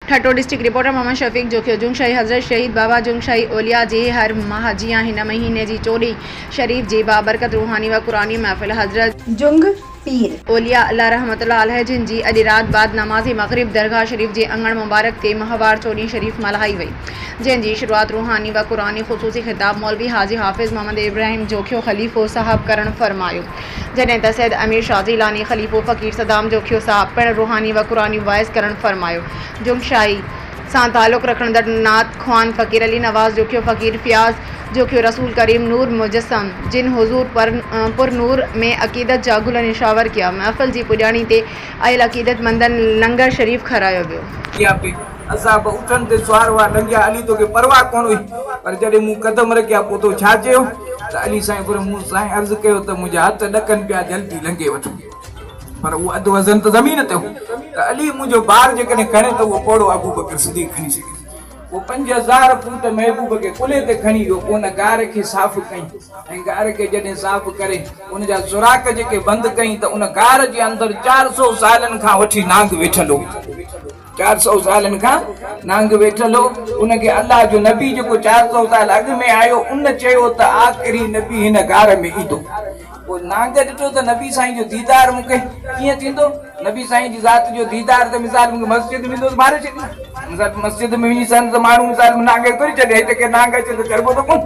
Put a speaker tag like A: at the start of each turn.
A: ठट्टो district reporter Mohammad Shafiq Jokhio जुंगशाही हज़रत शहीद बाबा जुंगशाही ओलिया जे हर माह जियां हिन महीने जी 14 शरीफ जी बाबरकत रूहानी व कुरानी महफिल हज़रत जुंग पीर ओलिया अल्लाह रहमतुल्लाह अलैह जिन जी अॼु रात बाद नमाज़ी मग़रिब दरगाह शरीफ जे अंगण मुबारक ते माहवार 14 शरीफ मल्हाई वई, जिन जी शुरुआत रूहानी व कुरानी ख़ुसूसी ख़िताब मौलवी हाजी हाफ़िज़ मोहम्मद इब्राहिम जोखियो ख़लीफ़ो साहब करण फरमायो, जॾहिं त सैयद अमीर शाजी लानी ख़लीफ़ो फ़कीर सदाम जोखियो साहब पिण रूहानी व कुरानी वाइस करण फरमायो। जुंगशाही सां ताल्लुक़ रखंदड़ नात ख़्वान फ़कीर अली नवाज़ जोखियो फ़कीर फ़ियाज़ जोखियो रसूल करीम नूर मुजस्सम जिन हुजूर पुर नूर में अक़ीदत जा गुल निशावर किया। महफ़िल जी पुॼाणी ते आयल अक़ीदतमंदनि लंगर शरीफ खारायो वियो।
B: असां उठनि ते सुवार हुआ लंघिया, अली तोखे परवाह कोन हुई, पर जॾहिं मूं कदम रखिया पोइ तो छा चयो त अली साईं पर मूं साईं अर्ज़ु कयो त मुंहिंजा हथ ॾकनि पिया, जल्दी लंघे वठो, पर उहो अधु वज़न त ज़मीन ते हो त अली मुंहिंजो ॿार जेकॾहिं खणे त उहो पोड़ो अबू बकर सिद्दीक़ खणी सघे। वो 5000 फुट महबूब के कुले ते खणी वियो, उन गार के साफ़ कई ऐं गार के जॾहिं साफ़ करे उन जा सुराख जेके बंदि कई त उन गार जे अंदरि 400 सालनि खां वठी नांग वेठल हो, 400 सालनि खां नांग वेठल हो। उनखे अल्लाह जो नबी जेको 400 साल अॻु में आयो उन चयो त आख़िरी नबी हिन गार में ईंदो। वो नांग ॾिठो त नबी साईं जो दीदार मूंखे कीअं थींदो, नबी साईं जी ज़ात जो दीदार त मिसाल मूंखे मस्जिद में ईंदो मारे छॾींदा, मस्जिद में वञी सन त माण्हू मिसाल नांग थोरी छॾे, हिते के नांग अचे त करबो त कोन।